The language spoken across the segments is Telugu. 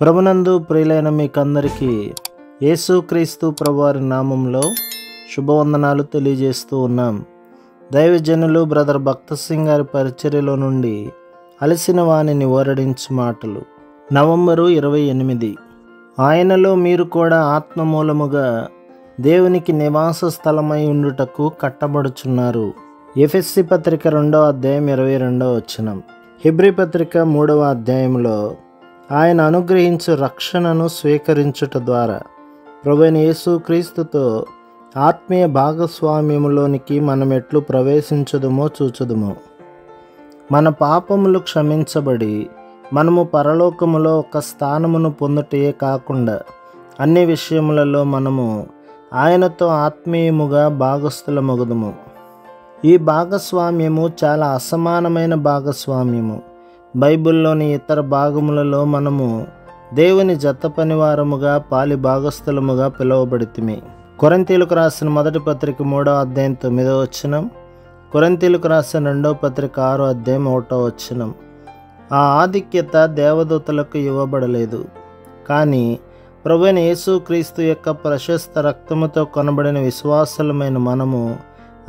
ప్రభునందు ప్రియులైన మీకందరికీ యేసుక్రీస్తు ప్రభువారి నామంలో శుభవందనాలు తెలియజేస్తూ ఉన్నాం. దైవజనులు బ్రదర్ భక్త సింగ్ గారి పరిచర్యలో నుండి అలసిన వానిని ఓరడించు మాటలు. నవంబరు 28. ఆయనలో మీరు కూడా ఆత్మ మూలముగా దేవునికి నివాస స్థలమై ఉండుటకు కట్టబడుచున్నారు. ఎఫెసీ పత్రిక 2వ అధ్యాయం 22వ వచనం. హెబ్రీ పత్రిక 3వ అధ్యాయంలో ఆయన అనుగ్రహించు రక్షణను స్వీకరించుట ద్వారా ప్రభువైన యేసుక్రీస్తుతో ఆత్మీయ భాగస్వామ్యములోనికి మనం ఎట్లు ప్రవేశించుదుమో చూచుదుము. మన పాపములు క్షమించబడి మనము పరలోకములో ఒక స్థానమును పొందుటే కాకుండా అన్ని విషయములలో మనము ఆయనతో ఆత్మీయముగా భాగస్థులమగుదుము. ఈ భాగస్వామ్యము చాలా అసమానమైన భాగస్వామ్యము. బైబిల్లోని ఇతర భాగములలో మనము దేవుని జత పనివారముగా పాలి భాగస్థులముగా పిలువబడితిమి. కొరింథీయులకు రాసిన మొదటి పత్రిక 3వ అధ్యాయం 9వ వచనం, కొరింథీయులకు రాసిన 2వ పత్రిక 6వ అధ్యాయం 1వ వచనం. ఆ ఆధిక్యత దేవదూతలకు ఇవ్వబడలేదు, కానీ ప్రభువైన యేసుక్రీస్తు యొక్క ప్రశస్త రక్తముతో కొనబడిన విశ్వాసులమైన మనము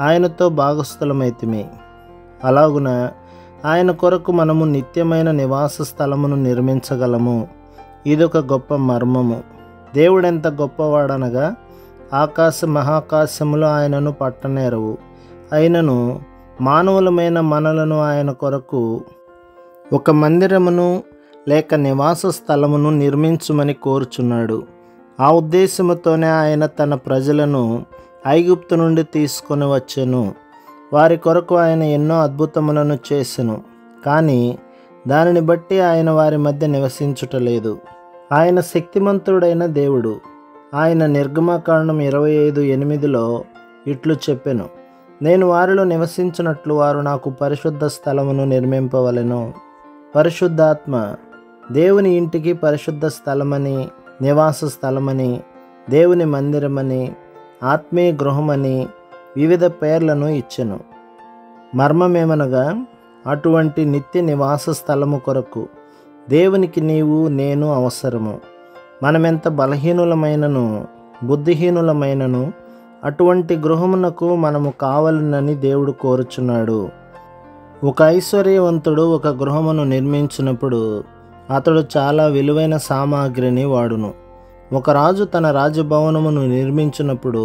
ఆయనతో భాగస్థులమైతిమి. అలాగున ఆయన కొరకు మనము నిత్యమైన నివాస స్థలమును నిర్మించగలము. ఇదొక గొప్ప మర్మము. దేవుడెంత గొప్పవాడనగా ఆకాశ మహాకాశములు ఆయనను పట్టనేరవు. అయినను మానవులమైన మనలను ఆయన కొరకు ఒక మందిరమును లేక నివాస స్థలమును నిర్మించుమని కోరుచున్నాడు. ఆ ఉద్దేశముతోనే ఆయన తన ప్రజలను ఐగుప్తు నుండి తీసుకొని వచ్చెను. వారి కొరకు ఆయన ఎన్నో అద్భుతములను చేసెను, కానీ దానిని బట్టి ఆయన వారి మధ్య నివసించుటలేదు. ఆయన శక్తిమంతుడైన దేవుడు. ఆయన నిర్గమకాండం 25:8 ఇట్లు చెప్పెను, నేను వారిలో నివసించినట్లు వారు నాకు పరిశుద్ధ స్థలమును నిర్మింపవలెను. పరిశుద్ధాత్మ దేవుని ఇంటికి పరిశుద్ధ స్థలమని, నివాస స్థలమని, దేవుని మందిరమని, ఆత్మీయ గృహమని వివిధ పేర్లను ఇచ్చెను. మర్మమేమనగా అటువంటి నిత్య నివాస స్థలము కొరకు దేవునికి నీవు నేను అవసరము. మనమెంత బలహీనులమైనను బుద్ధిహీనులమైనను అటువంటి గృహమునకు మనము కావాలనని దేవుడు కోరుచున్నాడు. ఒక ఐశ్వర్యవంతుడు ఒక గృహమును నిర్మించినప్పుడు అతడు చాలా విలువైన సామాగ్రిని వాడును. ఒక రాజు తన రాజభవనమును నిర్మించినప్పుడు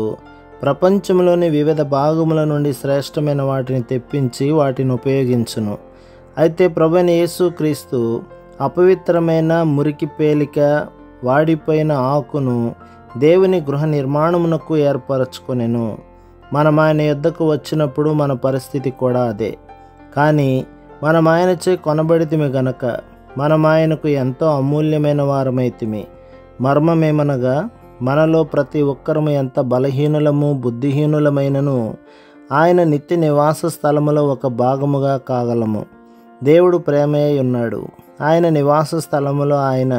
ప్రపంచంలోని వివిధ భాగముల నుండి శ్రేష్టమైన వాటిని తెప్పించి వాటిని ఉపయోగించును. అయితే ప్రభువైన యేసుక్రీస్తు అపవిత్రమైన మురికి పేలిక వాడిపోయిన ఆకును దేవుని గృహ నిర్మాణమునకు ఏర్పరచుకొనెను. మనం ఆయన యొద్దకు వచ్చినప్పుడు మన పరిస్థితి కూడా అదే. కానీ మనం ఆయనచే కొనబడితిమి గనక మనం ఆయనకు ఎంతో అమూల్యమైన వారమైతిమి. మర్మమేమనగా మనలో ప్రతి ఒక్కరము ఎంత బలహీనులము బుద్ధిహీనులమైనను ఆయన నిత్య నివాస స్థలములో ఒక భాగముగా కాగలము. దేవుడు ప్రేమే ఉన్నాడు. ఆయన నివాస స్థలములో ఆయన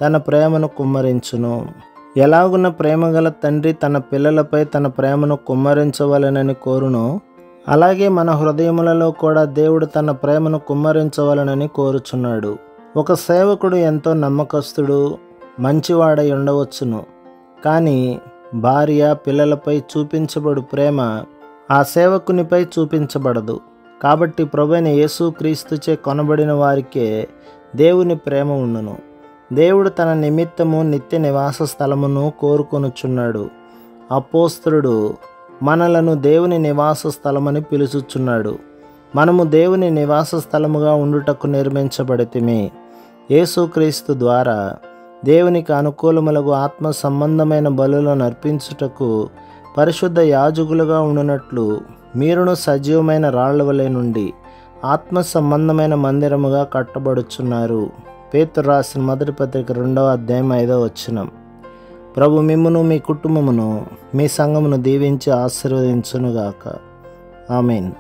తన ప్రేమను కుమ్మరించును. ఎలాగున్న ప్రేమగల తండ్రి తన పిల్లలపై తన ప్రేమను కుమ్మరించవలెనని కోరును, అలాగే మన హృదయములలో కూడా దేవుడు తన ప్రేమను కుమ్మరించవలెనని కోరుచున్నాడు. ఒక సేవకుడు ఎంతో నమ్మకస్తుడు, మంచివాడై ఉండవచ్చును, కానీ భార్య పిల్లలపై చూపించబడు ప్రేమ ఆ సేవకునిపై చూపించబడదు. కాబట్టి ప్రభువైన యేసుక్రీస్తుచే కొనబడిన వారికే దేవుని ప్రేమ ఉండును. దేవుడు తన నిమిత్తము నిత్య నివాస స్థలమును కోరుకొనుచున్నాడు. అపోస్తలుడు మనలను దేవుని నివాస స్థలమని పిలుచుచున్నాడు. మనము దేవుని నివాస స్థలముగా ఉండుటకు నిర్మించబడితిమి. యేసుక్రీస్తు ద్వారా దేవునికి అనుకూలములకు ఆత్మ సంబంధమైన బలులను అర్పించుటకు పరిశుద్ధ యాజకులుగా ఉండునట్లు మీరును సజీవమైన రాళ్ల వలె నుండి ఆత్మ సంబంధమైన మందిరముగా కట్టబడుచున్నారు. పేతురు రాసిన మొదటి పత్రిక 2వ అధ్యాయం 5వ వచనం. ప్రభు మిమ్మును మీ కుటుంబమును మీ సంఘమును దీవించి ఆశీర్వదించునుగాక. ఆమేన్.